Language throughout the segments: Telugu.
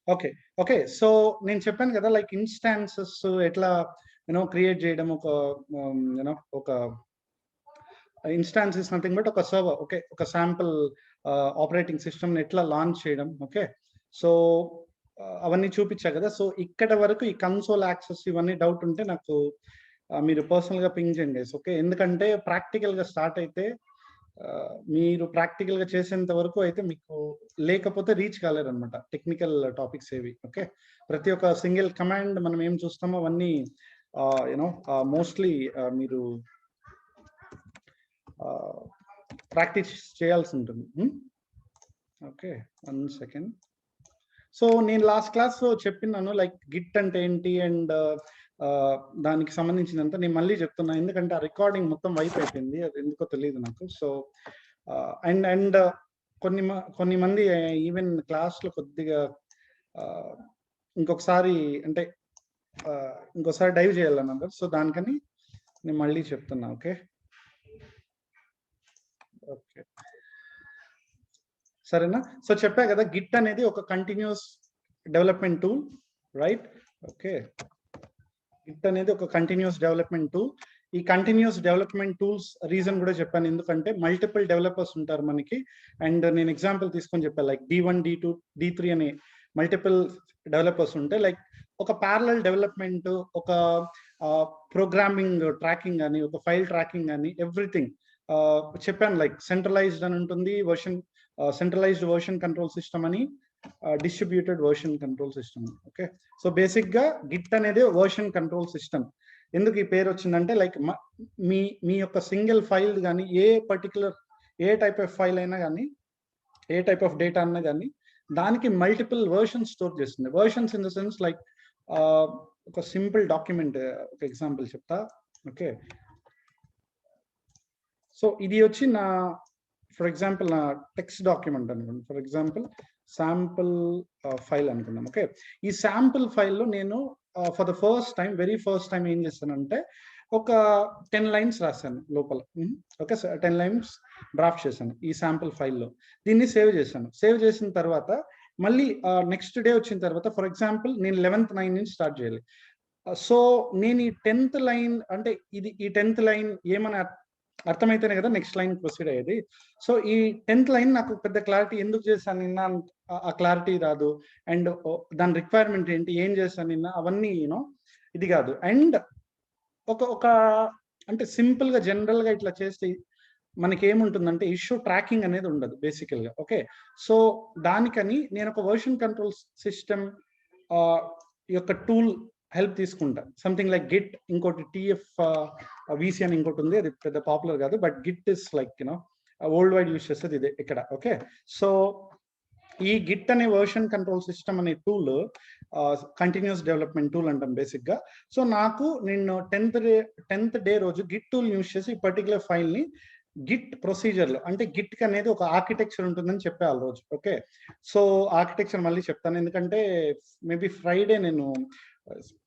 ఓకే. ఓకే. సో, నేను చెప్పాను కదా! లైక్ ఇన్‌స్టాన్సెస్ ఎట్లా క్రియేట్ చేయడం ఒక ఒక ఇన్‌స్టాన్స్ ఈస్ నథింగ్ బట్ ఒక సర్వర్. ఓకే. ఒక శాంపుల్ ఆపరేటింగ్ సిస్టమ్‌ని ఎట్లా లాంచ్ చేయడం. ఓకే. సో, అవన్నీ చూపిచ్చా కదా! సో, ఇక్కడ వరకు ఈ కన్సోల్ యాక్సెస్ ఇవన్నీ డౌట్ ఉంటే నాకు మీరు పర్సనల్‌గా పింగ్ చేయండి గైస్. ఓకే. ఎందుకంటే ప్రాక్టికల్‌గా స్టార్ట్ అయితే మీరు ప్రాక్టికల్‌గా చేసేంత వరకు అయితే మీకు లేకపోతే రీచ్ కాలేరనమాట. టెక్నికల్ టాపిక్స్ ఏవి. ఓకే. ప్రతి ఒక్క సింగిల్ కమాండ్ మనం ఏం చూస్తామో అవన్నీ మోస్ట్‌లీ మీరు ప్రాక్టీస్ చేయాల్సి ఉంటుంది. ఓకే. 1 సెకండ్. సో, నేను లాస్ట్ క్లాస్‌లో చెప్పినాను లైక్ గిట్ అంటే ఏంటి అండ్ దానికి సంబంధించినంత నేను మళ్ళీ చెప్తున్నా. ఎందుకంటే ఆ రికార్డింగ్ మొత్తం వైప్ అయిపోయింది. అది ఎందుకో తెలీదు నాకు. సో, అండ్ అండ్ కొన్ని మంది ఈవెన్ క్లాస్‌లో కొద్దిగా ఆహ్, ఇంకొకసారి అంటే ఇంకోసారి డైవ్ చేయాలన్నారు. సో, దానికని నేను మళ్ళీ చెప్తున్నా. ఓకే. ఓకే. సరేనా? సో, చెప్పా కదా! గిట్ అనేది ఒక continuous development tool. Right? Okay. Git అనేది ఒక కంటిన్యూయస్ డెవలప్‌మెంట్ టూల్. ఈ కంటిన్యూయస్ డెవలప్‌మెంట్ టూల్స్ రీజన్ కూడా చెప్పాను. ఎందుకంటే మల్టిపుల్ డెవలపర్స్ ఉంటారు మనకి. అండ్ నేను ఎగ్జాంపుల్ తీసుకొని చెప్పా. లైక్ D1, D2, D3 అనే మల్టిపుల్ డెవలపర్స్ ఉంటే లైక్ ఒక పారలెల్ డెవలప్‌మెంట్, ఒక ప్రోగ్రామింగ్ ట్రాకింగ్ అని, ఒక ఫైల్ ట్రాకింగ్ అని ఎవ్రీథింగ్ చెప్పాను. లైక్ సెంట్రలైజ్డ్ అని ఉంటుంది. సెంట్రలైజ్డ్ వర్షన్ కంట్రోల్ సిస్టమ్ అని, distributed version control system. Okay. So basic గా గిట్ అనేది వర్షన్ కంట్రోల్ సిస్టమ్. ఎందుకు ఈ పేరు వచ్చిందంటే లైక్ మీ మీ యొక్క సింగిల్ ఫైల్ కానీ ఏ టైప్ ఆఫ్ ఫైల్ అయినా కానీ, ఏ టైప్ ఆఫ్ డేటా అన్నా కానీ దానికి మల్టిపుల్ వర్షన్స్ స్టోర్ చేస్తుంది. Versions in the sense like ఒక సింపుల్ డాక్యుమెంట్ ఒక ఎగ్జాంపుల్ చెప్తా. ఓకే. సో ఇది వచ్చి ఫర్ ఎగ్జాంపుల్ నా టెక్స్ట్ డాక్యుమెంట్ అనుకోండి. ఫర్ ఎగ్జాంపుల్ శాంపుల్ ఫైల్ అనుకుందాం. ఓకే. ఈ శాంపుల్ ఫైల్లో నేను for the very first time ఏం చేశానంటే ఒక 10 లైన్స్ రాశాను లోపల. ఓకే. 10 లైన్స్ డ్రాఫ్ట్ చేశాను ఈ శాంపుల్ ఫైల్లో. దీన్ని సేవ్ చేశాను. సేవ్ చేసిన తర్వాత మళ్ళీ నెక్స్ట్ డే వచ్చిన తర్వాత ఫర్ ఎగ్జాంపుల్ నేను 11th లైన్ నుంచి స్టార్ట్ చేయాలి. సో నేను ఈ 10th లైన్ అంటే ఈ 10th లైన్ ఏమని అర్థమైతేనే కదా నెక్స్ట్ లైన్ ప్రొసీడ్ అయ్యేది. సో ఈ 10th లైన్ నాకు పెద్ద క్లారిటీ ఎందుకు చేశాను నిన్న ఆ క్లారిటీ రాదు. అండ్ దాని రిక్వైర్మెంట్ ఏంటి, ఏం చేశాను నిన్న, అవన్నీ ఇది కాదు. అండ్ ఒక అంటే సింపుల్ గా జనరల్ గా ఇట్లా చేస్తే మనకి ఏముంటుందంటే ఇష్యూ ట్రాకింగ్ అనేది ఉండదు బేసికల్ గా. ఓకే. సో దానికని నేను ఒక వర్షన్ కంట్రోల్ సిస్టమ్ యొక్క టూల్ హెల్ప్ తీసుకుంటా. సంథింగ్ లైక్ గిట్, ఇంకోటి టిఎఫ్ విసి అని ఇంకోటి ఉంది. అది పెద్ద పాపులర్ కాదు. But Git is like world wide use చేస్తుంది ఇది ఇక్కడ. ఓకే. సో ఈ గిట్ అనే వర్షన్ కంట్రోల్ సిస్టమ్ అనే టూల్ కంటిన్యూస్ డెవలప్మెంట్ టూల్ అంటాం బేసిక్ గా. సో నేను 10th డే రోజు గిట్ టూల్ యూస్ చేసి ఈ పర్టికులర్ ఫైల్ ని గిట్ ప్రొసీజర్లో అంటే గిట్ కి అనేది ఒక ఆర్కిటెక్చర్ ఉంటుందని చెప్పే ఆ రోజు. ఓకే. సో ఆర్కిటెక్చర్ మళ్ళీ చెప్తాను. ఎందుకంటే మేబీ ఫ్రైడే నేను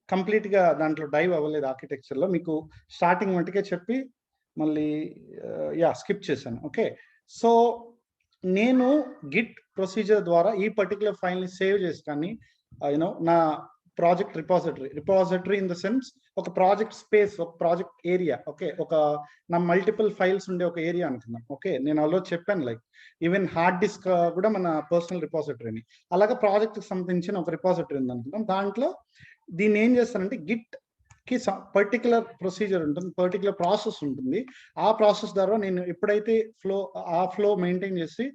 కంప్లీట్ గా దాంట్లో డైవ్ అవ్వలేదు ఆర్కిటెక్చర్ లో. మీకు స్టార్టింగ్ మటుకే చెప్పి మళ్ళీ స్కిప్ చేశాను. ఓకే. సో నేను గిట్ ప్రొసీజర్ ద్వారా ఈ పర్టికులర్ ఫైల్ ని సేవ్ చేసి కానీ నా project repository in the sense ఒక ప్రాజెక్ట్ స్పేస్, ఒక ప్రాజెక్ట్ ఏరియా. ఓకే. నా మల్టిపుల్ ఫైల్స్ ఉండే ఒక ఏరియా అనుకున్నాం. ఓకే. నేను ఆల్రెడీ చెప్పాను లైక్ ఈవెన్ హార్డ్ డిస్క్ కూడా మన పర్సనల్ రిపాజిటరీని, అలాగే ప్రాజెక్ట్ కి సంబంధించిన ఒక రిపాజిటరీ ఉంది అనుకున్నాం. దాంట్లో దీన్ని ఏం చేస్తానంటే గిట్ కి పర్టికులర్ ప్రొసీజర్ ఉంటుంది, పర్టికులర్ ప్రాసెస్ ఉంటుంది. ఆ ప్రాసెస్ ద్వారా నేను ఎప్పుడైతే ఫ్లో మెయింటైన్ చేసి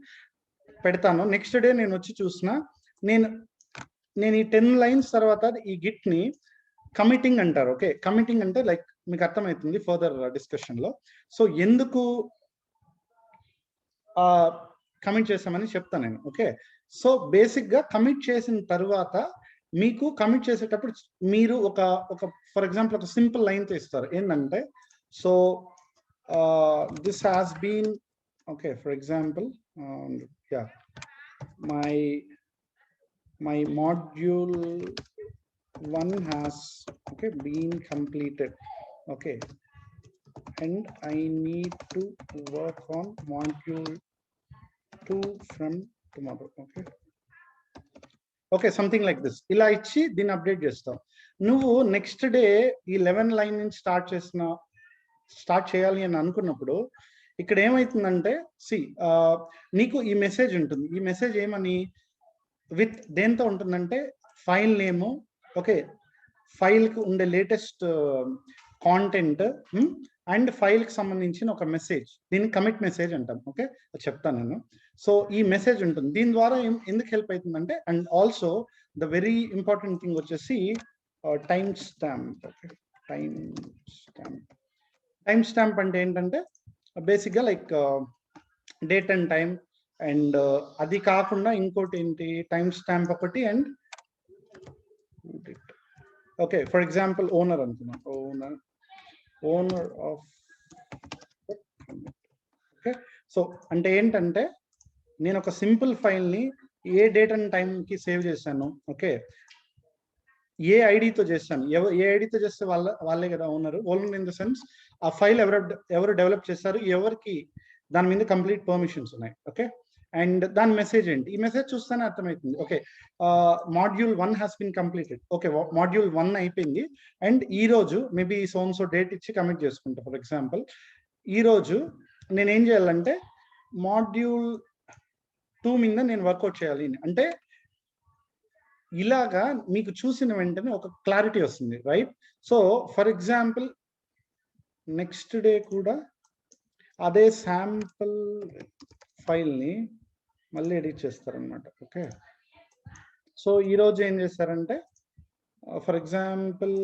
పెడతానో నెక్స్ట్ డే నేను వచ్చి చూసిన నేను ఈ 10 లైన్స్ తర్వాత ఈ గిట్ ని కమిటింగ్ అంటారు. ఓకే. కమిటింగ్ అంటే లైక్ మీకు అర్థమవుతుంది ఫర్దర్ డిస్కషన్ లో. సో ఎందుకు కమిట్ చేసామని చెప్తాను నేను. ఓకే. సో బేసిక్ గా కమిట్ చేసిన తర్వాత మీకు కమిట్ చేసేటప్పుడు మీరు ఒక ఫర్ ఎగ్జాంపుల్ ఒక సింపుల్ లైన్ తో ఇస్తారు. ఏంటంటే so this has been okay for example my module 1 has been completed. Okay. And I need to work on module 2 from tomorrow. Okay. Okay, something like this. ఇలా ఇచ్చి దీన్ని అప్డేట్ చేస్తావు. నువ్వు నెక్స్ట్ డే ఈ 11 లైన్ నుంచి స్టార్ట్ చేయాలి అని అనుకున్నప్పుడు ఇక్కడ ఏమైతుందంటే నీకు ఈ మెసేజ్ ఉంటుంది. ఈ మెసేజ్ ఏమని విత్ దేంతో ఉంటుందంటే ఫైల్ నేము, ఓకే, ఫైల్కి ఉండే లేటెస్ట్ కాంటెంట్ అండ్ ఫైల్కి సంబంధించిన ఒక మెసేజ్, దీన్ని కమిట్ మెసేజ్ అంటాం. ఓకే, చెప్తాను నేను. సో ఈ మెసేజ్ ఉంటుంది. దీని ద్వారా ఎందుకు హెల్ప్ అవుతుందంటే, and also the very important thing వచ్చేసి time stamp. Okay, time stamp అంటే ఏంటంటే బేసిక్గా like date and time, and అది కాకుండా ఇంకోటి ఏంటి, టైమ్ స్టాంప్ ఒకటి and okay, for example owner అనుకున్నాం, ఓనర్ ఆఫ్. ఓకే, సో అంటే ఏంటంటే నేను ఒక సింపుల్ ఫైల్ని ఏ డేట్ అండ్ టైంకి సేవ్ చేశాను, ఓకే, ఏ ఐడితో చేశాను, ఏ ఐడితో చేస్తే వాళ్ళే కదా ఓనర్ ఇన్ ద సెన్స్ ఆ ఫైల్ ఎవరు డెవలప్ చేశారు, ఎవరికి దాని మీద కంప్లీట్ పర్మిషన్స్ ఉన్నాయి. ఓకే, అండ్ దాని మెసేజ్ ఏంటి, ఈ మెసేజ్ చూస్తేనే అర్థమవుతుంది. Okay, module 1 has been completed. Okay, module 1 అయిపోయింది అండ్ ఈ రోజు మేబీ సో డేట్ ఇచ్చి కమిట్ చేసుకుంటా. ఫర్ ఎగ్జాంపుల్ ఈ రోజు నేనేం చేయాలంటే మాడ్యూల్ 2 మీద నేను వర్కౌట్ చేయాలి అంటే ఇలాగా మీకు చూసిన వెంటనే ఒక క్లారిటీ వస్తుంది, right? So for example next day కూడా అదే శాంపుల్ ఫైల్ని మళ్ళీ ఎడిట్ చేస్తారనమాట. ఓకే, సో ఈరోజు ఏం చేస్తారంటే ఫర్ ఎగ్జాంపుల్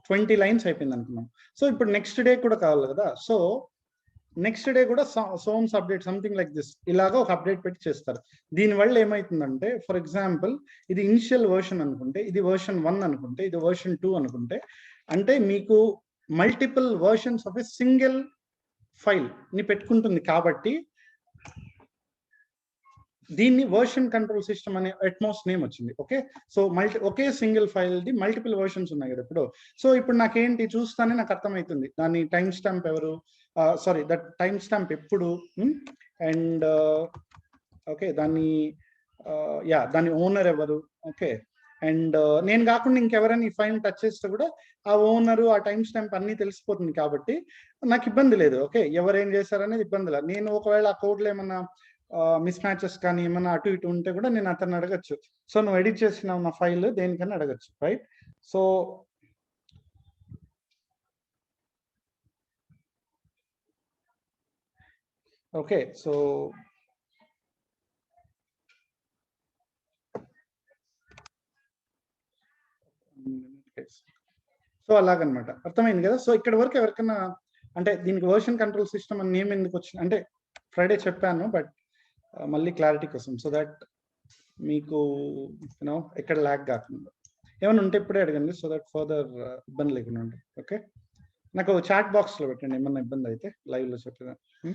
20 లైన్స్ అయిపోయింది అనుకున్నాం. సో ఇప్పుడు నెక్స్ట్ డే కూడా కావాలి కదా. సో నెక్స్ట్ డే కూడా సోమ్స్ అప్డేట్ సంథింగ్ లైక్ దిస్, ఇలాగా ఒక అప్డేట్ పెట్టి చేస్తారు. దీనివల్ల ఏమవుతుందంటే ఫర్ ఎగ్జాంపుల్ ఇది ఇనిషియల్ వర్షన్ అనుకుంటే, ఇది వర్షన్ 1 అనుకుంటే, ఇది వర్షన్ 2 అనుకుంటే, అంటే మీకు multiple versions of a single file ని పెట్టుకుంటుంది. కాబట్టి దీన్ని వర్షన్ కంట్రోల్ సిస్టమ్ అనే అట్మోస్ నేమ్ వచ్చింది. Okay, so okay single file the multiple versions ఉన్నాయి కదా ఇప్పుడు. సో ఇప్పుడు నాకేంటి చూస్తానే నాకు అర్థమవుతుంది దాని టైం స్టాంప్ ఎవరు, సారీ దట్ టైం స్టాంప్ ఎప్పుడు, అండ్ ఓకే దాని దాని ఓనర్ ఎవరు. ఓకే, అండ్ నేను కాకుండా ఇంకెవరైనా ఈ ఫైల్ టచ్ చేస్తే కూడా ఆ ఓనరు ఆ టైం స్టాంప్ అన్ని తెలిసిపోతుంది. కాబట్టి నాకు ఇబ్బంది లేదు. ఓకే, ఎవరేం చేశారనేది ఇబ్బంది లేదు. నేను ఒకవేళ ఆ కోడ్లో ఏమన్నా మిస్ మ్యాచెస్ కానీ ఏమన్నా అటు ఇటు ఉంటే కూడా నేను అతన్ని అడగచ్చు. సో నువ్వు ఎడిట్ చేసిన నా ఫైల్ దేనికన్నా అడగచ్చు, రైట్? సో ఓకే, సో అలాగనమాట, అర్థమైంది కదా. సో ఇక్కడ వరకు ఎవరికైనా అంటే దీనికి వర్షన్ కంట్రోల్ సిస్టమ్ అని నేమ్ ఎందుకు వచ్చింది అంటే ఫ్రైడే చెప్పాను, బట్ మళ్ళీ క్లారిటీ కోసం, సో దట్ మీకు యూనో ఎక్కడ ల్యాగ్ కాకుండా ఏమైనా ఉంటే ఇప్పుడే అడగండి, సో దట్ ఫర్దర్ ఇబ్బంది లేకుండా ఉంటుంది. ఓకే, నాకు చాట్ బాక్స్లో పెట్టండి ఏమన్నా ఇబ్బంది అయితే లైవ్లో చెప్పేదాన్ని.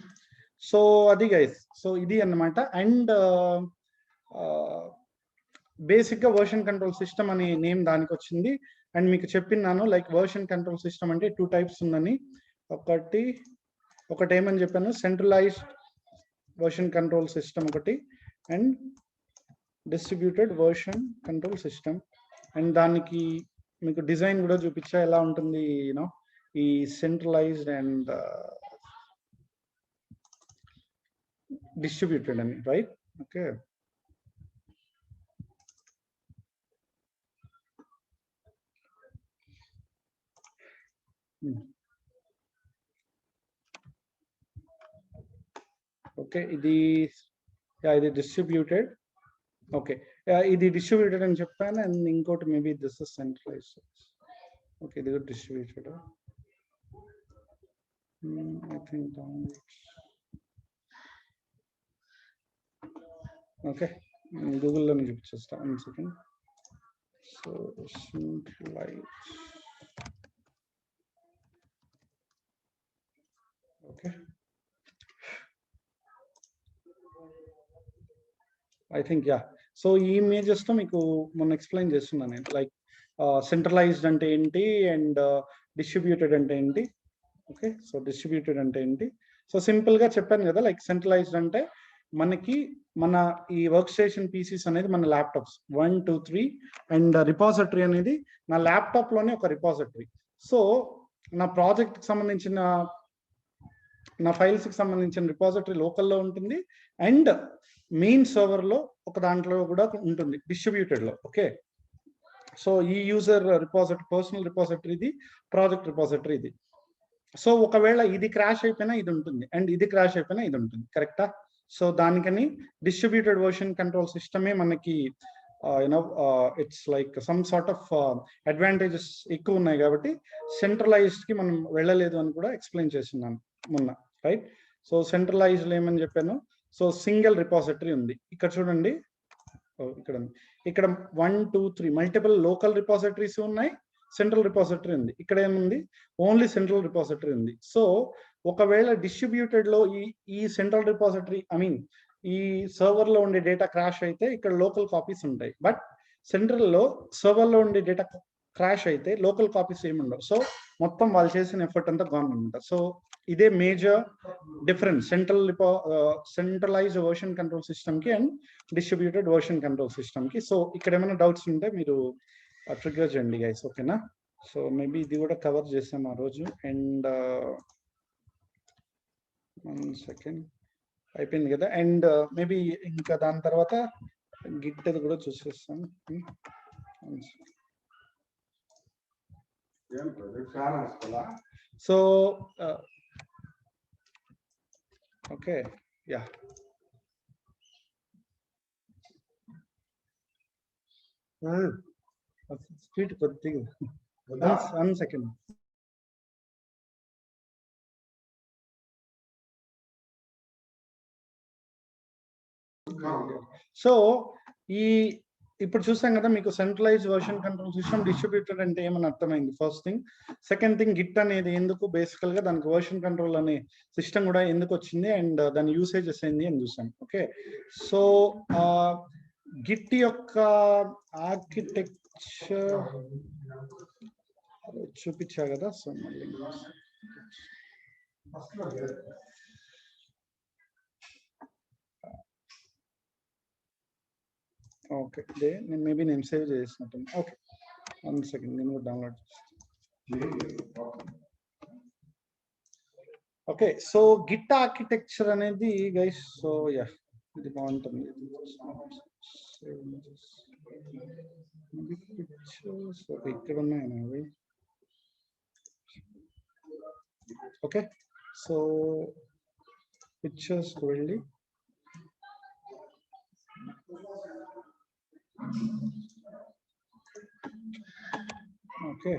సో అది గైస్, సో ఇది అన్నమాట. అండ్ బేసిక్గా వర్షన్ కంట్రోల్ సిస్టమ్ అనే నేమ్ దానికి వచ్చింది. అండ్ మీకు చెప్పినాను లైక్ వర్షన్ కంట్రోల్ సిస్టమ్ అంటే 2 టైప్స్ ఉందని. ఒకటి ఏమని చెప్పాను, సెంట్రలైజ్డ్ వర్షన్ కంట్రోల్ సిస్టమ్ ఒకటి, and distributed version control system. And దానికి మీకు డిజైన్ కూడా చూపించా ఎలా ఉంటుంది యూనో ఈ సెంట్రలైజ్డ్ అండ్ డిస్ట్రిబ్యూటెడ్ అని, రైట్? ఓకే, ఓకే ఇది డిస్ట్రిబ్యూటెడ్. ఓకే, ఇది డిస్ట్రిబ్యూటెడ్ అని చెప్పాను. అండ్ ఇంకోటి maybe this is centralized. Okay, ఇది కూడా డిస్ట్రిబ్యూటెడ్. ఐ థింక్ ఓకే గూగుల్లోనే చూపించేస్తా. 1 second. So centralized. Okay, I think so ఈ ఇమేజెస్తో మీకు మొన్న ఎక్స్ప్లెయిన్ చేస్తున్నాను నేను, లైక్ సెంట్రలైజ్డ్ అంటే ఏంటి అండ్ డిస్ట్రిబ్యూటెడ్ అంటే ఏంటి. ఓకే, సో డిస్ట్రిబ్యూటెడ్ అంటే ఏంటి, సో సింపుల్గా చెప్పాను కదా. లైక్ సెంట్రలైజ్డ్ అంటే మనకి మన ఈ వర్క్ స్టేషన్ పీసీస్ అనేది మన ల్యాప్టాప్స్ 1 2 3 అండ్ రిపాజిటరీ అనేది నా ల్యాప్టాప్ లోనే ఒక రిపాజిటరీ. సో నా ప్రాజెక్ట్ కి సంబంధించిన నా ఫైల్స్ కి సంబంధించిన రిపాజిటరీ లోకల్లో ఉంటుంది అండ్ మెయిన్ సర్వర్ లో ఒక దాంట్లో కూడా ఉంటుంది డిస్ట్రిబ్యూటెడ్ లో. ఓకే, సో ఈ యూజర్ రిపాజిటరీ పర్సనల్ రిపాజిటరీ ఇది, ప్రాజెక్ట్ రిపాజిటరీ ఇది. సో ఒకవేళ ఇది క్రాష్ అయిపోయినా ఇది ఉంటుంది అండ్ ఇది క్రాష్ అయిపోయినా ఇది ఉంటుంది, కరెక్టా? సో దానికని డిస్ట్రిబ్యూటెడ్ వర్షన్ కంట్రోల్ సిస్టమే మనకి it's like some sort of advantages ఎక్కువ ఉన్నాయి కాబట్టి సెంట్రలైజ్డ్ కి మనం వెళ్ళలేదు అని కూడా ఎక్స్ప్లెయిన్ చేస్తున్నాను మొన్న, రైట్? సో సెంట్రలైజ్డ్ ఏమని చెప్పాను, సో సింగిల్ రిపాజిటరీ ఉంది. ఇక్కడ చూడండి, ఇక్కడ 1 2 3 మల్టిపుల్ లోకల్ రిపాజిటరీస్ ఉన్నాయి, సెంట్రల్ రిపాజిటరీ ఉంది. ఇక్కడ ఏముంది, ఓన్లీ సెంట్రల్ రిపాజిటరీ ఉంది. సో ఒకవేళ డిస్ట్రిబ్యూటెడ్ లో ఈ సెంట్రల్ రిపాజిటరీ ఈ సర్వర్ లో ఉండే డేటా క్రాష్ అయితే ఇక్కడ లోకల్ కాపీస్ ఉంటాయి. బట్ సెంట్రల్ లో సర్వర్ లో ఉండే డేటా క్రాష్ అయితే లోకల్ కాపీస్ ఏమి ఉండవు. సో మొత్తం వాళ్ళు చేసిన ఎఫర్ట్ అంతా గాన్ అనమాట. సో ఇదే major difference centralized version control system కి and distributed version control system కి. సో ఇక్కడ ఏమైనా డౌట్స్ ఉంటే మీరు ట్రిగ్గర్ చేయండి గైస్, ఓకేనా? సో మేబీ ఇది కూడా కవర్ చేసాం ఆ రోజు. అండ్ 1 సెకండ్ అయిపోయింది కదా. అండ్ మేబీ ఇంకా దాని తర్వాత గిట్ అది కూడా చూసేస్తాను. సో ఓకే, యా, స్పీడ్ కొద్దిగా 1 సెకండ్. సో ఇప్పుడు చూసాం కదా మీకు centralise version control system, distributed అంటే ఏమని అర్థమైంది first thing. Second thing, Git అనేది ఎందుకు బేసికల్ గా దానికి వర్షన్ కంట్రోల్ అనే సిస్టమ్ కూడా ఎందుకు వచ్చింది అండ్ దాని యూసేజెస్ ఏంది అని చూసాం. ఓకే, సో గిట్ యొక్క ఆర్కిటెక్చర్ చూపించా కదా. సో మళ్ళీ ఓకే, మేబీ నేను సేవ్ చేసినట్టు. ఓకే, 1 సెకండ్, నేను కూడా డౌన్లోడ్ చేస్తాను. ఓకే, సో గిట్ ఆర్కిటెక్చర్ అనేది గైస్, సో యా, ఇది బాగుంటుంది. ఇక్కడ ఉన్నాయని అవి. ఓకే, సో పిక్చర్స్ వెళ్ళి ఓకే,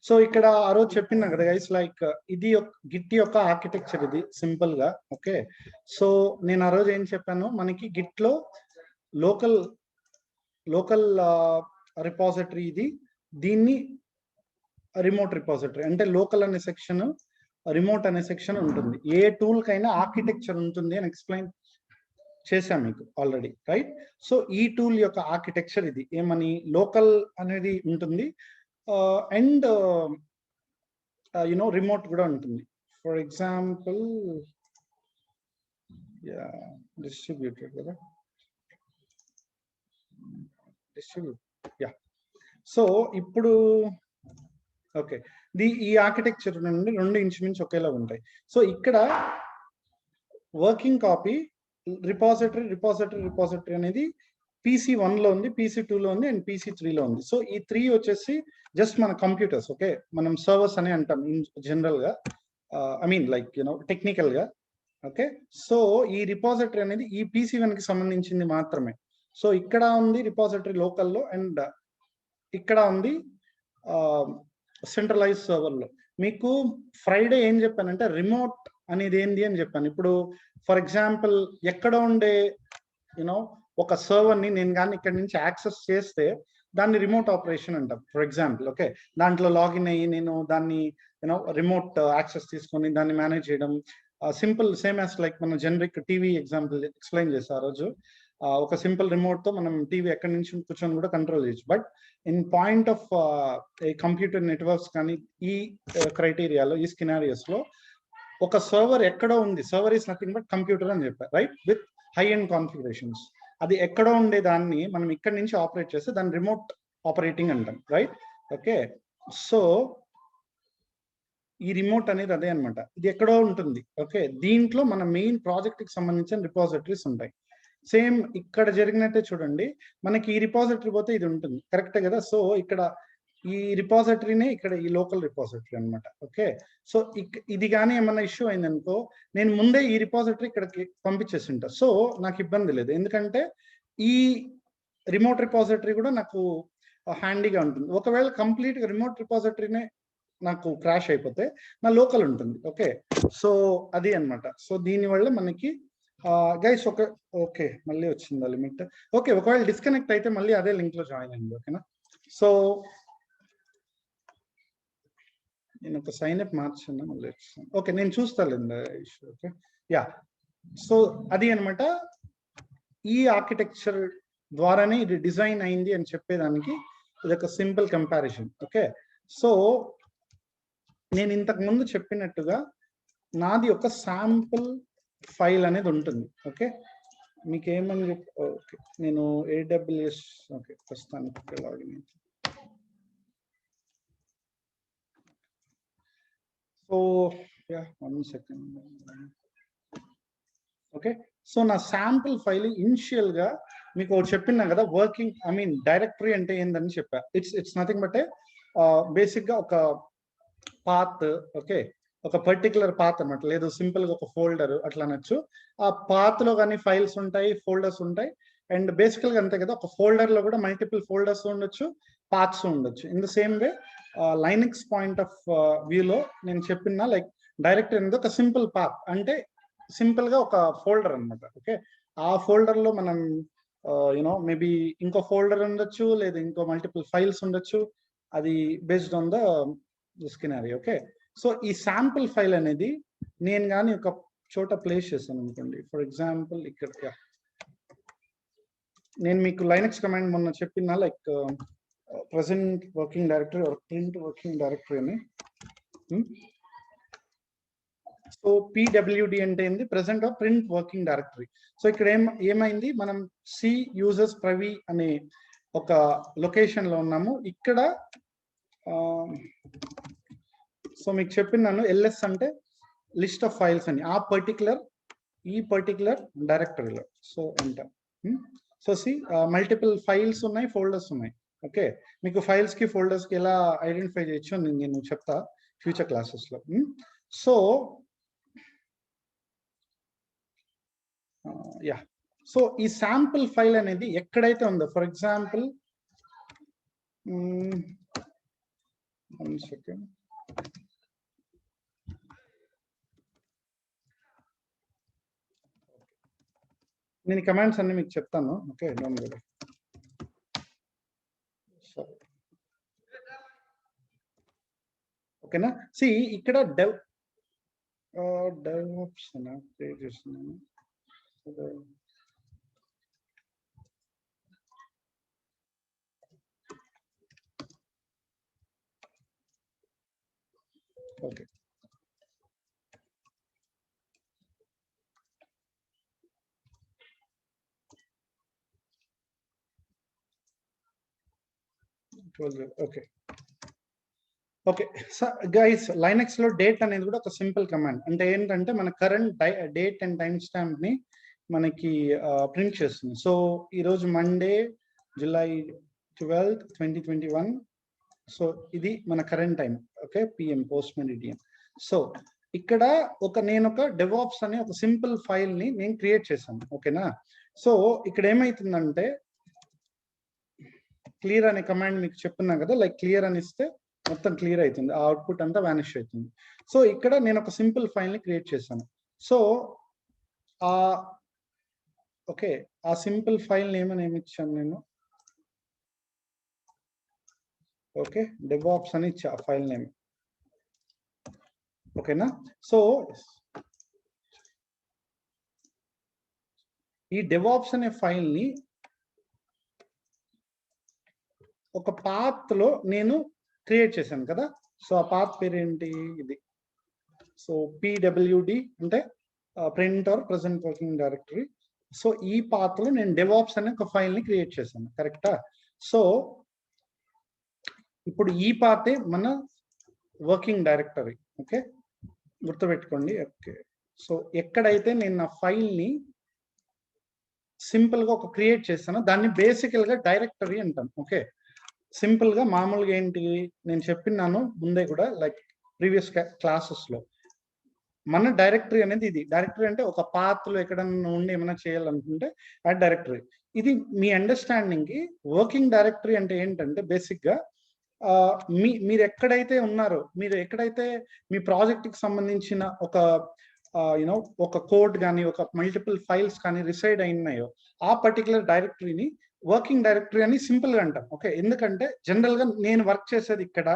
సో ఇక్కడ ఆ రోజు చెప్పినా కదా గైస్, లైక్ ఇది గిట్ యొక్క ఆర్కిటెక్చర్ ఇది సింపుల్ గా. ఓకే, సో నేను ఆ రోజు ఏం చెప్పాను, మనకి గిట్ లో లోకల్ రిపాజిటరీ ఇది, దీన్ని రిమోట్ రిపాజిటరీ అంటే లోకల్ అనే సెక్షన్, రిమోట్ అనే సెక్షన్ ఉంటుంది. ఏ టూల్ కైనా ఆర్కిటెక్చర్ ఉంటుంది అని ఎక్స్ప్లెయిన్ చేశాం మీకు ఆల్రెడీ, రైట్? సో ఈ టూల్ యొక్క ఆర్కిటెక్చర్ ఇది ఏమని, లోకల్ అనేది ఉంటుంది అండ్ రిమోట్ కూడా ఉంటుంది. ఫర్ ఎగ్జాంపుల్ డిస్ట్రిబ్యూటెడ్ కదా, సో ఇప్పుడు ఓకే, ఈ ఆర్కిటెక్చర్ నుండి రెండు ఇంచుమించు ఒకేలా ఉంటాయి. సో ఇక్కడ వర్కింగ్ కాపీ రిపాజిటరీ అనేది PC1 లో ఉంది, PC2 లో ఉంది అండ్ PC3 లో ఉంది. సో ఈ 3 వచ్చేసి జస్ట్ మన కంప్యూటర్స్. ఓకే, మనం సర్వర్స్ అని అంటాం ఇన్ జనరల్ గా, లైక్ టెక్నికల్ గా. ఓకే, సో ఈ రిపాజిటరీ అనేది ఈ PC1 కి సంబంధించింది మాత్రమే. సో ఇక్కడ ఉంది రిపాజిటరీ లోకల్లో అండ్ ఇక్కడ ఉంది సెంట్రలైజ్ సర్వర్ లో. మీకు ఫ్రైడే ఏం చెప్పానంటే రిమోట్ అనేది ఏంది అని చెప్పాను. ఇప్పుడు ఫర్ ఎగ్జాంపుల్ ఎక్కడ ఉండే ఒక సర్వర్ ని నేను కానీ ఇక్కడ నుంచి యాక్సెస్ చేస్తే దాన్ని రిమోట్ ఆపరేషన్ అంటాం. ఫర్ ఎగ్జాంపుల్ ఓకే, దాంట్లో లాగిన్ అయ్యి నేను దాన్ని రిమోట్ యాక్సెస్ తీసుకొని దాన్ని మేనేజ్ చేయడం సింపుల్, సేమ్ యాజ్ లైక్ మన జనరిక్ టీవీ ఎగ్జాంపుల్ ఎక్స్ప్లెయిన్ చేశారు ఆ రోజు. ఒక సింపుల్ రిమోట్ తో మనం టీవీ ఎక్కడి నుంచి కూర్చొని కూడా కంట్రోల్ చేయొచ్చు. But in point of computer networks కానీ ఈ క్రైటీరియాలో, ఈ స్కినారియోస్ లో ఒక సర్వర్ ఎక్కడో ఉంది, server is nothing but computer అని చెప్పారు, right, with high and configurations. అది ఎక్కడో ఉండే దాన్ని మనం ఇక్కడ నుంచి ఆపరేట్ చేస్తే దాన్ని రిమోట్ ఆపరేటింగ్ అంటాం, రైట్. ఓకే, సో ఈ రిమోట్ అనేది అదే అనమాట, ఇది ఎక్కడో ఉంటుంది. ఓకే, దీంట్లో మన మెయిన్ ప్రాజెక్ట్ కి సంబంధించిన రిపాజిటరీస్ ఉంటాయి. సేమ్ ఇక్కడ జరిగినట్టే చూడండి, మనకి ఈ రిపాజిటరీ పోతే ఇది ఉంటుంది, కరెక్టే కదా. సో ఇక్కడ ఈ రిపాజిటరీనే ఇక్కడ ఈ లోకల్ రిపాజిటరీ అనమాట. ఓకే, సో ఇది కానీ ఏమన్నా ఇష్యూ అయిందనుకో, నేను ముందే ఈ రిపాజిటరీ ఇక్కడికి పంపించేసి ఉంటా, సో నాకు ఇబ్బంది లేదు, ఎందుకంటే ఈ రిమోట్ రిపాజిటరీ కూడా నాకు హ్యాండీగా ఉంటుంది. ఒకవేళ కంప్లీట్గా రిమోట్ రిపాజిటరీనే నాకు క్రాష్ అయిపోతే నా లోకల్ ఉంటుంది. ఓకే, సో అది అనమాట. సో దీనివల్ల మనకి గైస్ ఓకే మళ్ళీ వచ్చిందా లిమిట్. ఓకే, ఒకవేళ డిస్కనెక్ట్ అయితే మళ్ళీ అదే లింక్ లో జాయిన్ అయింది. ఓకేనా, సో నేను ఒక సైన్ అప్ మార్చాను, మళ్ళీ వచ్చాను. ఓకే, నేను చూస్తాను. ఓకే, యా, సో అది అనమాట, ఈ ఆర్కిటెక్చర్ ద్వారానే ఇది డిజైన్ అయింది అని చెప్పేదానికి ఇది ఒక సింపుల్ కంపారిజన్. ఓకే, సో నేను ఇంతకు ముందు చెప్పినట్టుగా నాది ఒక శాంపుల్ ఫైల్ అనేది ఉంటుంది. ఓకే, మీకు ఏమని ఓకే, నేను AWS ఓకే ప్రస్తుతానికి లాగిన్ అయితే. So yeah 1 second. Okay, so నా శాంపుల్ ఫైల్ ఇనిషియల్ గా మీకు చెప్పినా కదా, వర్కింగ్ ఐ మీన్ డైరెక్టరీ అంటే ఏందని చెప్పా. ఇట్స్ నథింగ్ బట్ బేసిక్ గా ఒక పాత్. ఓకే, ఒక పర్టికులర్ పాత్ అనమాట, లేదు సింపుల్ గా ఒక ఫోల్డర్ అట్లా అనొచ్చు. ఆ పాత్ లో కానీ ఫైల్స్ ఉంటాయి, ఫోల్డర్స్ ఉంటాయి, అండ్ బేసికల్ గా అంతే కదా, ఒక ఫోల్డర్ లో కూడా మల్టిపుల్ ఫోల్డర్స్ ఉండొచ్చు, పాత్స్ ఉండొచ్చు. In the same way Linux point of వ్యూలో నేను చెప్పిన లైక్ డైరెక్టరీ అనేది ఒక సింపుల్ పాత్, అంటే సింపుల్ గా ఒక ఫోల్డర్ అనమాట. ఓకే, ఆ ఫోల్డర్ లో మనం యూనో మేబీ ఇంకో ఫోల్డర్ ఉండొచ్చు, లేదా ఇంకో మల్టిపుల్ ఫైల్స్ ఉండొచ్చు, అది based on the scenario. Okay, so ఈ శాంపుల్ ఫైల్ అనేది నేను కానీ ఒక చోట ప్లేస్ చేశాను అనుకోండి, ఫర్ ఎగ్జాంపుల్ ఇక్కడ నేను మీకు లైనక్స్ కమాండ్ మొన్న చెప్పిన like present working directory or print working directory అని. సో PWD అంటే ఏంది, present of print working directory. So ఇక్కడ ఏమైంది, మనం సి యూజర్స్ ప్రవి అనే ఒక లొకేషన్ లో ఉన్నాము. ఇక్కడ సో మీకు చెప్పినాను LS అంటే లిస్ట్ ఆఫ్ ఫైల్స్ అని, ఈ పర్టికులర్ డైరెక్టరీలో. So enter. So see multiple files ఉన్నాయి, ఫోల్డర్స్ ఉన్నాయి. ఓకే, మీకు ఫైల్స్ కి ఫోల్డర్స్ కి ఎలా ఐడెంటిఫై చేయొచ్చు నేను చెప్తా ఫ్యూచర్ క్లాసెస్ లో. సో యా, సో ఈ శాంపుల్ ఫైల్ అనేది ఎక్కడైతే ఉందో, ఫర్ ఎగ్జాంపుల్ 1 సెకండ్, నేను కమాండ్స్ అన్ని మీకు చెప్తాను. Okay, don't worry. ఓకేనా, సి ఇక్కడ డెవలప్స్ క్రియేట్ చేస్తున్నాను. Okay, okay okay guys, Linux లో డేట్ అనేది కూడా ఒక సింపుల్ కమాండ్. అంటే ఏంటంటే మన current date and time stamp ని మనకి ప్రింట్ చేస్తుంది. సో ఈరోజు మండే జూలై 12, 2021. సో ఇది మన current time. Okay, PM post meridian. So ఇక్కడ నేను ఒక డెవాప్స్ అనే ఒక సింపుల్ ఫైల్ ని నేను క్రియేట్ చేశాను. ఓకేనా, సో ఇక్కడ ఏమైతుందంటే క్లియర్ అనే కమాండ్ మీకు చెప్తున్నా కదా, లైక్ క్లియర్ అని ఇస్తే మొత్తం క్లియర్ అవుతుంది, ఆ అవుట్పుట్ అంతా వానిష్ అవుతుంది. సో ఇక్కడ నేను ఒక సింపుల్ ఫైల్ ని క్రియేట్ చేశాను. సో ఓకే, ఆ సింపుల్ ఫైల్ నేమ్ ఇచ్చాను నేను. ఓకే, డెవాప్స్ అని ఇచ్చా ఫైల్ నేమ్. ఓకేనా, సో ఈ డెవాప్స్ అనే ఫైల్ ని ఒక పాత్ లో నేను క్రియేట్ చేశాను కదా. సో ఆ పాత్ పేరు ఏంటి, ఇది. సో PWD అంటే print are present working directory. So ఈ పాత్ లో నేను డెవాప్స్ అనే ఒక ఫైల్ ని క్రియేట్ చేశాను, కరెక్టా? సో ఇప్పుడు ఈ పాతే మన వర్కింగ్ డైరెక్టరీ. ఓకే, గుర్తుపెట్టుకోండి. ఓకే, సో ఎక్కడైతే నేను నా ఫైల్ ని సింపుల్ గా ఒక క్రియేట్ చేస్తానో దాన్ని బేసికల్ గా డైరెక్టరీ అంటాం. ఓకే, సింపుల్ గా మామూలుగా ఏంటి నేను చెప్పినాను ముందే కూడా, లైక్ ప్రీవియస్ క్లాసెస్ లో మన డైరెక్టరీ అనేది ఇది. డైరెక్టరీ అంటే ఒక పాత్ లో ఎక్కడన్నా ఉండి ఏమైనా చేయాలనుకుంటే ఆ డైరెక్టరీ. ఇది మీ అండర్స్టాండింగ్ కి వర్కింగ్ డైరెక్టరీ అంటే ఏంటంటే బేసిక్ గా మీరు ఎక్కడైతే ఉన్నారో, మీరు ఎక్కడైతే మీ ప్రాజెక్ట్ కి సంబంధించిన ఒక యూనో ఒక కోడ్ కానీ ఒక మల్టిపుల్ ఫైల్స్ కానీ రిసైడ్ అయినాయో ఆ పర్టికులర్ డైరెక్టరీని వర్కింగ్ డైరెక్టరీ అని సింపుల్ గా అంటాం. ఓకే, ఎందుకంటే జనరల్ గా నేను వర్క్ చేసేది ఇక్కడ,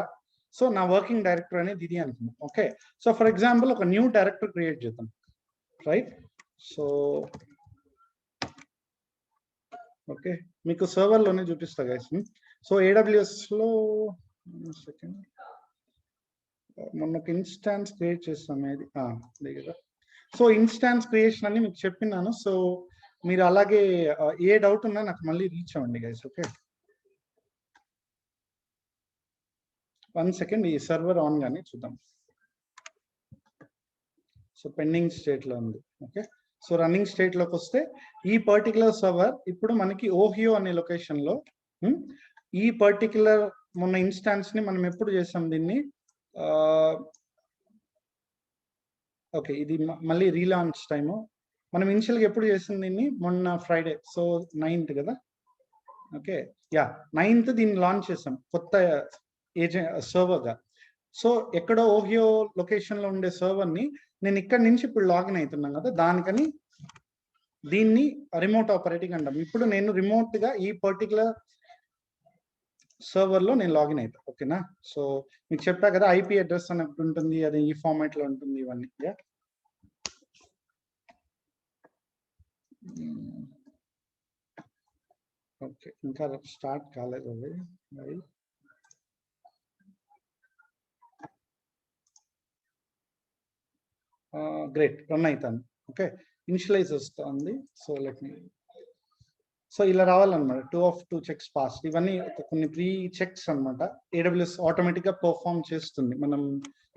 సో నా వర్కింగ్ డైరెక్టరీ అనేది ఇది అనుకున్నాం. ఓకే, సో ఫర్ ఎగ్జాంపుల్ ఒక న్యూ డైరెక్టరీ క్రియేట్ చేద్దాం, రైట్? సో ఓకే, మీకు సర్వర్ లోనే చూపిస్తా గైస్. సో AWS లో సెకండ్ మొన్న ఒక ఇన్స్టాన్స్ క్రియేట్ చేస్తాం, ఇది కదా. సో ఇన్స్టాన్స్ క్రియేషన్ అని మీకు చెప్పినాను. సో మీరు అలాగే ఏ డౌట్ ఉన్నా నాకు మళ్ళీ రీచ్ అవ్వండి గైస్. ఓకే, 1 సెకండ్, ఈ సర్వర్ ఆన్ గానే చూద్దాం. సో పెండింగ్ స్టేట్ లో ఉంది. ఓకే, సో రన్నింగ్ స్టేట్ లోకి వస్తే ఈ పర్టికులర్ సర్వర్ ఇప్పుడు మనకి ఓహియో అనే లొకేషన్ లో ఈ పర్టికులర్ మొన్న ఇన్స్టాన్స్ ని మనం ఎప్పుడు చేసాం దీన్ని, ఓకే ఇది మళ్ళీ రీలాంచ్ టైము. మనం ఇనిషియల్ గా ఎప్పుడు చేసింది దీన్ని, మొన్న ఫ్రైడే, సో 9th కదా. ఓకే, యా 9th దీన్ని లాంచ్ చేసాం కొత్త సర్వర్ గా. సో ఎక్కడో ఓహియో లొకేషన్ లో ఉండే సర్వర్ ని నేను ఇక్కడ నుంచి ఇప్పుడు లాగిన్ అవుతున్నాను కదా, దానికని దీన్ని రిమోట్ ఆపరేటింగ్ అంటాం. ఇప్పుడు నేను రిమోట్ గా ఈ పర్టికులర్ సర్వర్ లో నేను లాగిన్ అవుతా. ఓకేనా, సో మీకు చెప్పా కదా IP అడ్రస్ అని ఉంటుంది, అది ఈ ఫార్మాట్ లో ఉంటుంది ఇవన్నీ. ఓకే, ఇంకా స్టార్ట్ కాలేదు అది. గ్రేట్, రన్ అవుతాను. ఓకే, ఇనిషియలైజ్ వస్తుంది. సో లెట్ మీ, సో ఇలా రావాలన్నమాట. 2 of 2 చెక్స్ పాస్. ఇవన్నీ కొన్ని ప్రీ చెక్స్ అనమాట. AWS ఆటోమేటిక్ గా పర్ఫామ్ చేస్తుంది. మనం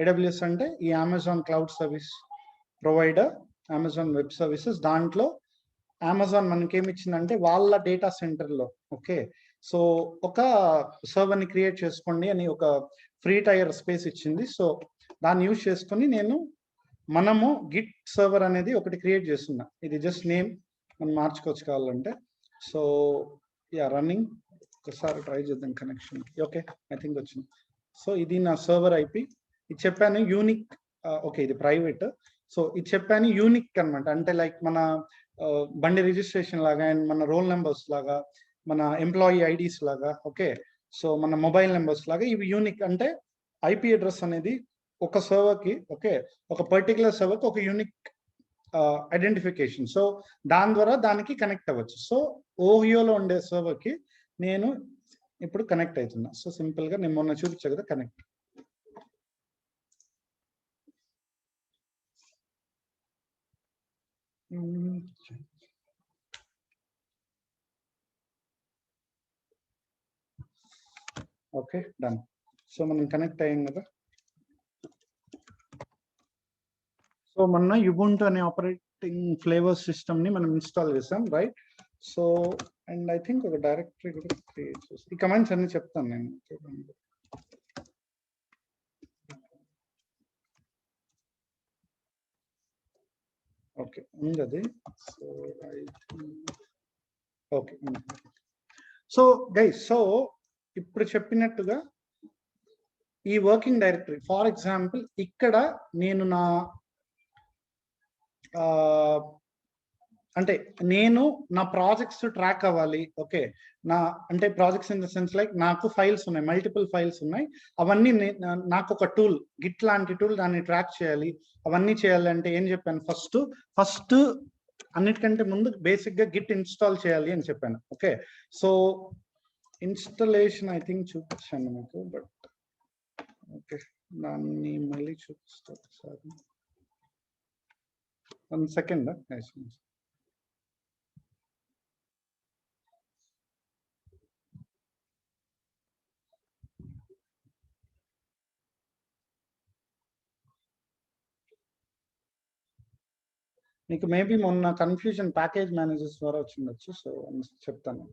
AWS అంటే ఈ Amazon cloud service provider, Amazon web services. దాంట్లో అమెజాన్ మనకి ఏమి ఇచ్చిందంటే వాళ్ళ డేటా సెంటర్ లో, ఓకే, సో ఒక సర్వర్ ని క్రియేట్ చేసుకోండి అని ఒక ఫ్రీ టైర్ స్పేస్ ఇచ్చింది. సో దాన్ని యూజ్ చేసుకొని మనము గిట్ సర్వర్ అనేది ఒకటి క్రియేట్ చేస్తున్నా. ఇది జస్ట్ నేమ్ మనం మార్చుకోవచ్చు కావాలంటే. సో యా రన్నింగ్, ఒకసారి ట్రై చేద్దాం కనెక్షన్. ఓకే, ఐ థింక్ వచ్చింది. సో ఇది నా సర్వర్ IP. ఇది చెప్పాను యూనిక్. ఓకే, ఇది ప్రైవేట్. సో ఇది చెప్పాను యూనిక్ అనమాట. అంటే లైక్ మన బండి రిజిస్ట్రేషన్ లాగా అండ్ మన రోల్ నెంబర్స్ లాగా, మన ఎంప్లాయీ IDs లాగా, ఓకే, సో మన మొబైల్ నెంబర్స్ లాగా ఇవి యూనిక్. అంటే IP అడ్రస్ అనేది ఒక సర్వర్ కి, ఓకే, ఒక పర్టికులర్ సర్వర్ కి ఒక యూనిక్ ఐడెంటిఫికేషన్. సో దాని ద్వారా దానికి కనెక్ట్ అవ్వచ్చు. సో ఓహియోలో ఉండే సర్వర్ కి నేను ఇప్పుడు కనెక్ట్ అవుతున్నా. సో సింపుల్ గా నేను మొన్న చూపించా కదా కనెక్ట్. Okay, done. సో మనం కనెక్ట్ అయ్యాం కదా. సో మొన్న యుబుంటు అనే ఆపరేటింగ్ ఫ్లేవర్ సిస్టమ్ ని మనం ఇన్స్టాల్ చేసాం, right? So and I think ఒక డైరెక్టరీ కూడా క్రియేట్ చేసి ఈ కమాండ్స్ అన్ని చెప్తాను నేను. ఓకే, ఉంది అది. So okay, so guys, so ఇప్పుడు చెప్పినట్టుగా ఈ వర్కింగ్ డైరెక్టరీ, ఫర్ ఎగ్జాంపుల్ ఇక్కడ నేను నా అంటే నేను నా ప్రాజెక్ట్స్ ట్రాక్ అవ్వాలి. ఓకే, నా అంటే projects in the sense like నాకు ఫైల్స్ ఉన్నాయి, మల్టిపుల్ ఫైల్స్ ఉన్నాయి. అవన్నీ నాకు ఒక టూల్, గిట్ లాంటి టూల్ దాన్ని ట్రాక్ చేయాలి. అవన్నీ చేయాలంటే ఏం చెప్పాను, ఫస్ట్ అన్నిటికంటే ముందు బేసిక్ గా గిట్ ఇన్స్టాల్ చేయాలి అని చెప్పాను. Okay, so installation I think చూపించాను మీకు, బట్ ఓకే దాన్ని మళ్ళీ చూపిస్తా ఒకసారి. 1 second. Nice. మీకు మేబీ మొన్న కన్ఫ్యూజన్ ప్యాకేజ్ మేనేజర్స్ ద్వారా వచ్చిండొచ్చు, సో చెప్తాను.